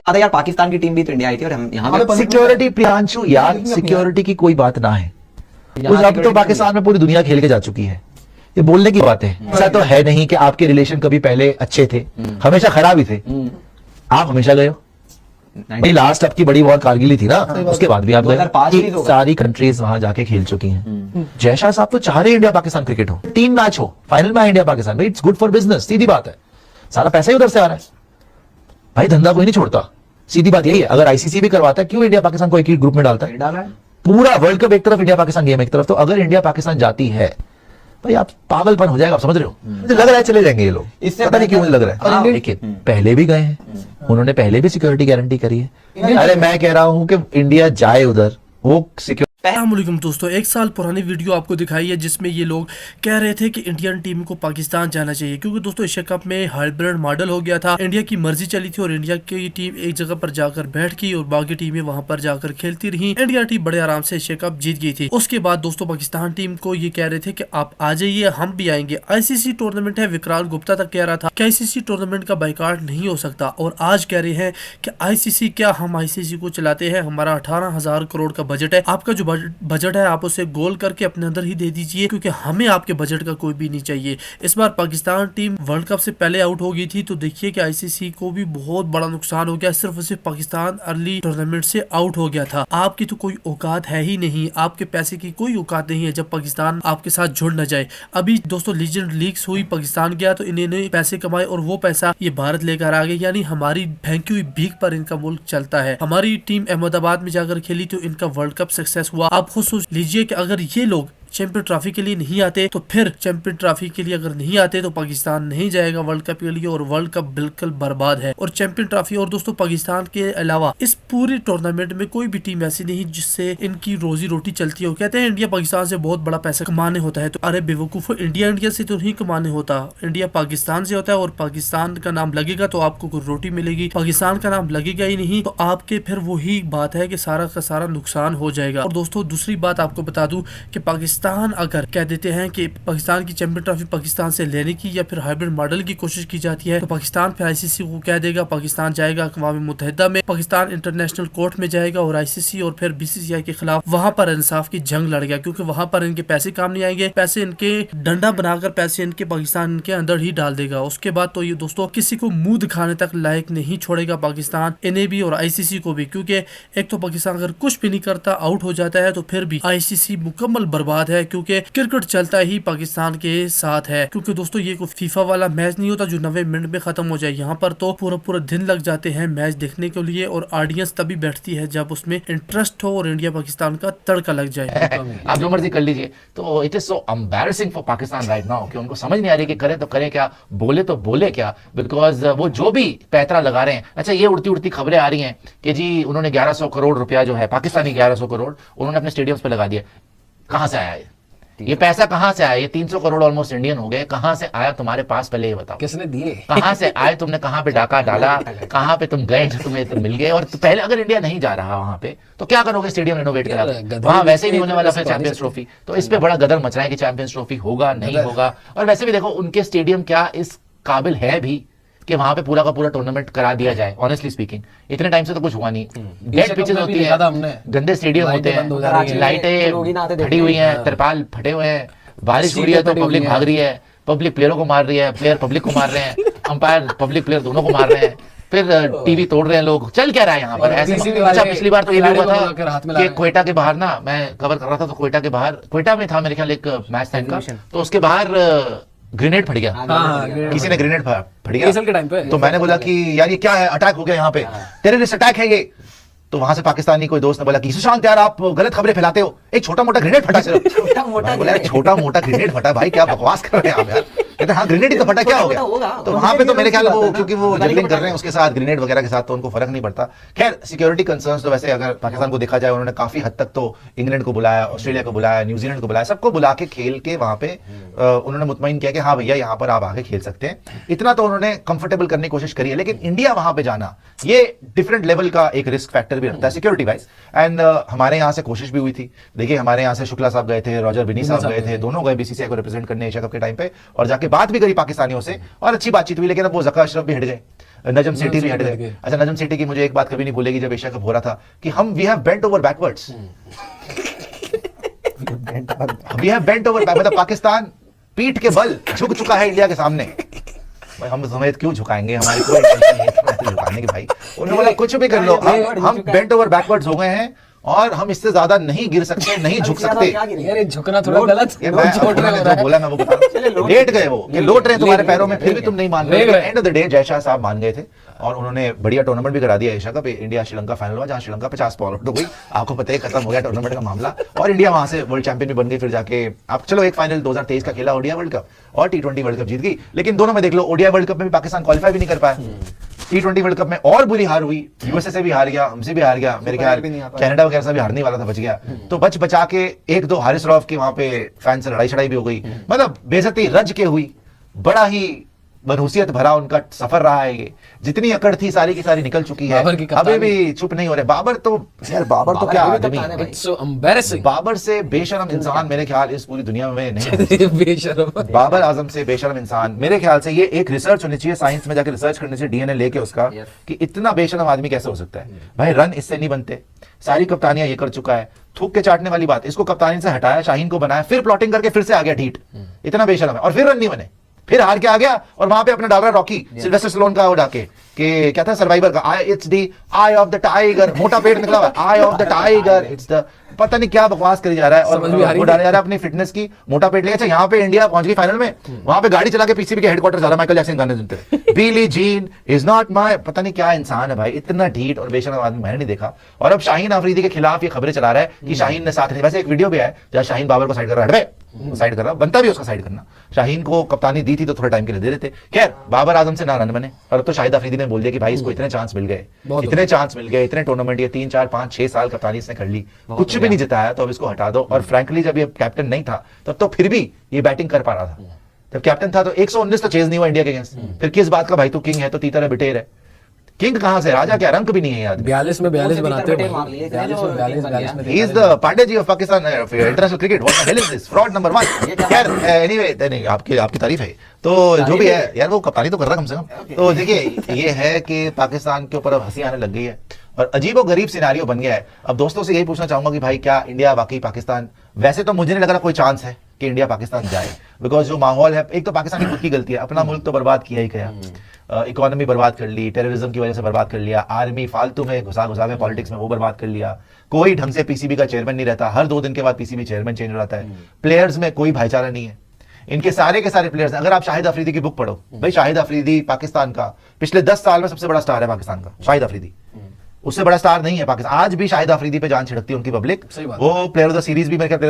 आता यार पाकिस्तान की टीम भी तो इंडिया आई थी और हम यहाँ पे सिक्योरिटी प्रियांशु यार, सिक्योरिटी की कोई बात ना है। उस अब तो पाकिस्तान में पूरी दुनिया खेल के जा चुकी है, ये बोलने की बात है। ऐसा तो है नहीं कि आपके रिलेशन कभी पहले अच्छे थे, हमेशा खराब ही थे। आप हमेशा गए हो, लास्ट आपकी बड़ी वॉर कारगिल ही थी ना, उसके बाद भी आप गए। सारी कंट्रीज वहां जाके खेल चुकी हैं। जयशाह साहब तो चाह रहे इंडिया पाकिस्तान क्रिकेट हो, 3 मैच हो, फाइनल में India Pakistan, it's good for business, सीधी बात है। सारा पैसा ही उधर से आ रहा है भाई, धंधा कोई नहीं छोड़ता, सीधी बात यही है। अगर आईसीसी भी करवाता है, क्यों इंडिया पाकिस्तान को एक ही ग्रुप में डालता है? पूरा वर्ल्ड कप एक तरफ, इंडिया पाकिस्तान गेम एक तरफ। तो अगर इंडिया पाकिस्तान जाती है भाई, आप पागलपन हो जाएगा, आप समझ रहे हो? मुझे लग रहा है चले जाएंगे ये लोग, पता नहीं क्यों मुझे लग रहा है। लेकिन पहले भी गए हैं, उन्होंने पहले भी सिक्योरिटी गारंटी करी है। अरे मैं कह रहा हूं कि इंडिया जाए उधर, वो सिक्योरिटी। अस्सलामुअलैकुम दोस्तों, एक साल पुरानी वीडियो आपको दिखाई है जिसमें ये लोग कह रहे थे कि इंडियन टीम को पाकिस्तान जाना चाहिए, क्योंकि दोस्तों एशिया कप में हाइब्रिड मॉडल हो गया था। इंडिया की मर्जी चली थी और इंडिया की टीम एक जगह पर जाकर बैठ गई और बाकी टीमें वहां पर जाकर खेलती रही। इंडिया टीम बड़े आराम से एशिया कप जीत गई थी। उसके बाद दोस्तों पाकिस्तान टीम को ये कह रहे थे कि आप आ जाइए, हम भी आएंगे। आईसीसी टूर्नामेंट है, विक्रांत गुप्ता तक कह रहा था कि आईसीसी टूर्नामेंट का बाइकाट नहीं हो सकता, और आज कह रहे हैं कि आईसीसी क्या, हम आईसीसी को चलाते हैं, हमारा 18,000 करोड़ का बजट है, आपका जो बजट है आप उसे गोल करके अपने अंदर ही दे दीजिए, क्योंकि हमें आपके बजट का कोई भी नहीं चाहिए। इस बार पाकिस्तान टीम वर्ल्ड कप से पहले आउट हो गई थी, तो देखिए कि आईसीसी को भी बहुत बड़ा नुकसान हो गया। सिर्फ और सिर्फ पाकिस्तान अर्ली टूर्नामेंट से आउट हो गया था। आपकी तो कोई औकात है ही नहीं, आपके पैसे की कोई औकात नहीं है जब पाकिस्तान आपके साथ जुड़ न जाए। अभी दोस्तों लीजेंड लीग्स हुई, पाकिस्तान गया तो इन्होंने पैसे कमाए और वो पैसा ये भारत लेकर आ गए, यानी हमारी फेंकी हुई भीख पर इनका मुल्क चलता है। हमारी टीम अहमदाबाद में जाकर खेली तो इनका वर्ल्ड कप सक्सेस हुआ। आप खुद सोच लीजिए कि अगर ये लोग चैंपियन ट्रॉफी के लिए नहीं आते, तो फिर चैंपियन ट्रॉफी के लिए अगर नहीं आते तो पाकिस्तान नहीं जाएगा वर्ल्ड कप के लिए, और वर्ल्ड कप बिल्कुल बर्बाद है। और चैंपियन ट्रॉफी और दोस्तों पाकिस्तान के अलावा इस पूरे टूर्नामेंट में कोई भी टीम ऐसी नहीं जिससे इनकी रोजी रोटी चलती हो। कहते हैं इंडिया पाकिस्तान से बहुत बड़ा पैसा कमाने होता है, तो अरे बेवकूफो, इंडिया से तो नहीं कमाने होता, इंडिया पाकिस्तान से होता है। और पाकिस्तान का नाम लगेगा तो आपको कोई रोटी मिलेगी, पाकिस्तान का नाम लगेगा ही नहीं तो आपके फिर वही बात है कि सारा का सारा नुकसान हो जाएगा। और दोस्तों दूसरी बात आपको बता दूं कि पाकिस्तान अगर कह देते हैं कि पाकिस्तान की चैंपियन ट्रॉफी पाकिस्तान से लेने की या फिर हाइब्रिड मॉडल की कोशिश की जाती है, तो पाकिस्तान फिर आईसीसी को कह देगा, पाकिस्तान जाएगा अक़वाम मुत्तहिदा में, पाकिस्तान इंटरनेशनल कोर्ट में जाएगा और आईसीसी और फिर बीसीसीआई के खिलाफ वहां पर इंसाफ की जंग लड़ेगा, क्योंकि वहां पर इनके पैसे काम नहीं आएंगे। पैसे इनके डंडा बनाकर पैसे इनके पाकिस्तान इनके अंदर ही डाल देगा। उसके बाद तो ये दोस्तों किसी को मुंह दिखाने तक लायक नहीं छोड़ेगा पाकिस्तान, इन्हें भी और आईसीसी को भी, क्योंकि एक तो पाकिस्तान अगर कुछ भी नहीं करता, आउट हो जाता है, तो फिर भी आईसीसी मुकम्मल बर्बाद है, क्योंकि क्रिकेट चलता ही पाकिस्तान के साथ है। क्योंकि दोस्तों ये कोई फीफा वाला मैच नहीं होता जो 90 मिनट में खत्म हो जाए। यहाँ पर तो पूरा पूरा दिन लग जाते हैं मैच देखने के लिए, और ऑडियंस तभी बैठती है जब उसमें इंटरेस्ट हो और इंडिया पाकिस्तान का तड़का लग जाए। आप जो मर्जी कर लीजिए। तो it is so embarrassing for Pakistan right now कि उनको समझ नहीं आ रही कि करें तो करें क्या, बोले तो बोले क्या, बिकॉज वो जो भी पैतरा लगा रहे हैं। अच्छा, ये उड़ती उड़ती खबरें आ रही हैं कि जी उन्होंने 1100 करोड़ रुपया जो है पाकिस्तानी 1100 करोड़ उन्होंने अपने स्टेडियम्स पे लगा दिया। कहां से आया है ये पैसा? कहां से आया? ये 300 करोड़ ऑलमोस्ट इंडियन हो गए। कहां से आया तुम्हारे पास, पहले ये बताओ, किसने दिए? कहां से आए? तुमने कहां पे डाका डाला? कहां पे तुम गए जो तुम्हें तो मिल गए? और तो पहले अगर इंडिया नहीं जा रहा वहां पे तो क्या करोगे? स्टेडियम रेनोवेट करा, वहां वैसे ही नहीं होने वाला फिर चैंपियंस ट्रॉफी। तो इस पे बड़ा गदर मच रहा है कि चैंपियंस ट्रॉफी होगा नहीं होगा। और वैसे भी देखो उनके स्टेडियम क्या इस काबिल है भी कि वहां पे पूरा का पूरा टूर्नामेंट करा दिया जाए। ऑनेस्टली स्पीकिंग इतने टाइम से तो कुछ हुआ नहीं। डेड पिचेस होती है, गंदे स्टेडियम होते हैं, लाइटें फटी हुई हैं, तिरपाल फटे हुए हैं, बारिश हो रही है तो पब्लिक भाग रही है, पब्लिक प्लेयरों को मार रही है, प्लेयर पब्लिक को मार रहे हैं, अंपायर पब्लिक प्लेयर दोनों को मार रहे हैं, फिर टीवी तोड़ रहे हैं लोग। चल क्या रहा है यहाँ पर ऐसे? अच्छा, पिछली बार तो ये भी हुआ था कि कोयटा के बाहर ना, मैं कवर कर रहा था तो कोयटा के बाहर, कोयटा में था मेरे ख्याल एक मैच था इनका, तो उसके बाहर ग्रेनेड फट गया। किसी ने ग्रेनेड फट गया, तो मैंने बोला कि यार ये क्या है, अटैक हो गया यहाँ पे, टेररिस्ट अटैक है ये। तो वहां से पाकिस्तानी कोई दोस्त ने बोला कि सुशांत यार आप गलत खबरें फैलाते हो, एक छोटा मोटा ग्रेनेड फटा सिर्फ। छोटा मोटा ग्रेनेड फटा, भाई क्या बकवास कर रहे हैं आप यार। कहते हाँ ग्रेनेड ही तो फटा, क्या हो गया? तो वहां पे तो मेरे ख्याल वो क्योंकि वो जगलिंग कर रहे हैं उसके साथ ग्रेनेड वगैरह के साथ, तो उनको फर्क नहीं पड़ता। खैर सिक्योरिटी कंसर्न्स तो वैसे अगर पाकिस्तान को देखा जाए, उन्होंने काफी हद तक तो इंग्लैंड को बुलाया, ऑस्ट्रेलिया को बुलाया, न्यूजीलैंड को बुलाया, सबको बुला के खेल के वहां पे उन्होंने मुतमईन किया कि हाँ भैया यहाँ पर आप आके खेल सकते हैं। इतना तो उन्होंने कंफर्टेबल करने की कोशिश करी है। लेकिन इंडिया वहां पे जाना ये डिफरेंट लेवल का एक रिस्क फैक्टर भी रखता है सिक्योरिटी वाइज। एंड हमारे यहाँ से कोशिश भी हुई थी। देखिए हमारे यहाँ से शुक्ला साहब गए थे, रॉजर बिनी साहब गए थे, दोनों गए बीसीसीआई को रिप्रेजेंट करने एशिया कप के टाइम पे, और जाके जाके बात भी करी पाकिस्तानियों से और अच्छी बातचीत हुई, लेकिन अब वो ज़का अशरफ भी हट गए, नजम सेठी भी हट गए। अच्छा, नजम सेठी की मुझे एक बात कभी नहीं भूलेगी, जब एशिया कप हो रहा था कि हम we have bent over backwards, we have bent over back, मतलब पाकिस्तान पीठ के बल झुक चुका है इंडिया के सामने। भाई हम समेत क्यों झुकाएंगे, हमारी कोई इंटेंशन नहीं है झुकाने की भाई। उन्होंने बोला कुछ भी कर लो, हम बेंट ओवर बैकवर्ड्स हो गए हैं और हम इससे ज्यादा नहीं गिर सकते, नहीं झुक सकते। यार झुकना थोड़ा गलत है, जो बोला मैं वो बता, लेट गए वो, ये लोट रहे तुम्हारे पैरों में, फिर भी तुम नहीं मान रहे। End of the day Jay Shah साहब मान गए थे और उन्होंने बढ़िया टूर्नामेंट भी करा दिया Asia cup. India Sri Lanka final हुआ, जहां श्रीलंका 50 बॉल आउट हो गई, आपको पता है खत्म हो गया टूर्नामेंट का मामला, और इंडिया वहां से वर्ल्ड चैंपियन भी बन गई। फिर जाके आप चलो एक फाइनल 2023 का खेला ओडीआई वर्ल्ड कप और T20 वर्ल्ड कप जीत गई, लेकिन दोनों में देख लो ओडीआई वर्ल्ड कप में भी पाकिस्तान क्वालिफाई भी नहीं कर पाया, T20 वर्ल्ड कप में और बुरी हार हुई, यूएसए से भी हार गया, हमसे भी हार गया, मेरे ख्याल कनाडा वगैरह से भी हारने वाला था, बच गया। तो बच बचा के एक दो हारिस रऊफ की वहां पे फैन से लड़ाई शड़ाई भी हो गई, मतलब बेइज्जती रज के हुई। बड़ा ही मनहूसियत भरा उनका सफर रहा है ये, जितनी अकड़ थी सारी की सारी निकल चुकी है, अभी भी चुप नहीं हो रहे। बाबर तो यार, बाबर तो क्या आदमी है, It's so embarrassing. बाबर से बेशरम इंसान मेरे ख्याल इस पूरी दुनिया में नहीं है। बेशरम। बाबर आजम से बेशरम इंसान मेरे ख्याल से, ये एक रिसर्च होनी चाहिए, साइंस में जाके रिसर्च करने से डीएनए लेके उसका, कि इतना बेशरम आदमी कैसे हो सकता है भाई। रन इससे नहीं बनते, सारी कप्तानियां ये कर चुका है, थूक के चाटने वाली बात। इसको कप्तानी से हटाया, शाहीन को बनाया, फिर प्लॉटिंग करके फिर से आ गया ढीठ, इतना बेशरम है, और फिर रन नहीं बने, फिर हार के आ गया और वहां पे अपना डाल रहा रॉकी सिल्वेस्टर स्टैलोन का वो डाके कि क्या था सर्वाइवर का, it's the eye of the tiger, मोटा पेट निकला हुआ, eye of the tiger, it's the, पता नहीं क्या बकवास करी जा रहा है, और वो डाला जा रहा है अपनी फिटनेस की, मोटा पेट लेके। अच्छा, यहाँ पे इंडिया पहुंच गई फाइनल में, वहां पे गाड़ी चला के पीसीबी के हेडक्वार्टर जा रहा, माइकल जैक्सन गाने सुनते, Billie Jean is not my, पता नहीं क्या इंसान है भाई, इतना ढीठ और बेशरम आदमी मैंने नहीं देखा। और अब शाहीन अफरीदी के खिलाफ ये खबरें चला रहा है कि शाहीन ने साथ नहीं, वैसे एक वीडियो भी है जहाँ शाहीन बाबर को साइड कर रहा है, साइड कर रहा, बनता भी उसका साइड करना। शाहीन को कप्तानी दी थी तो थोड़े टाइम के लिए दे देते। खैर, बाबर आजम से ना रन बने, और अब तो शाहिद अफरीदी ने बोल दिया कि भाई इसको इतने चांस मिल गए, इतने चांस मिल गए, इतने टूर्नामेंट, ये 3 4 5 6 साल कप्तानी इसने कर ली, कुछ भी नहीं जिताया, तो अब इसको हटा दो। और फ्रैंकली जब ये कैप्टन नहीं था तब तो फिर भी ये बैटिंग कर पा रहा था, जब कैप्टन था तो 119 तो चेज नहीं हुआ इंडिया के अगेंस्ट, फिर किस बात का भाई तू किंग है तो तीतर है बिटेर है, किंग कहां से, राजा क्या, रंक भी नहीं है याद। 42 में 42 बनाते हो, 42 में He is the Pandey ji of Pakistan international cricket. What the hell is this? Fraud number 1. खैर, anyway, नहीं आपकी तारीफ है, तो जो भी है यार, वो कप्तानी तो कर रहा कम से कम। तो देखिए, ये है कि पाकिस्तान के ऊपर अब हंसी आने लग गई है और अजीबो गरीब सिनारियो बन गया है। अब दोस्तों से यही पूछना चाहूंगा कि भाई क्या इंडिया वाकई पाकिस्तान, वैसे तो मुझे नहीं लग रहा कोई चांस है कि इंडिया पाकिस्तान जाए, बिकॉज जो माहौल है, एक तो पाकिस्तान की खुद की गलती है, अपना मुल्क तो बर्बाद किया ही किया, इकोनॉमी बर्बाद कर ली, टेररिज्म की वजह से बर्बाद कर लिया, आर्मी फालतू में घुसा के पॉलिटिक्स में वो बर्बाद कर लिया, कोई ढंग से पीसीबी का चेयरमैन नहीं रहता, हर 2 दिन के बाद पीसीबी चेयरमैन चेंज हो जाता है, प्लेयर्स में कोई भाईचारा नहीं है, इनके सारे के सारे प्लेयर्स। अगर आप शाहिद अफरीदी की बुक पढ़ो, भाई शाहिद अफरीदी पाकिस्तान का पिछले 10 साल में सबसे बड़ा स्टार है पाकिस्तान का, शाहिद अफरीदी, उससे बड़ा स्टार नहीं है पाकिस्तान। आज भी शाहिद अफरीदी पे जान छिड़कती है उनकी पब्लिक, वो प्लेयर ऑफ द सीरीज भी मेरे ख्याल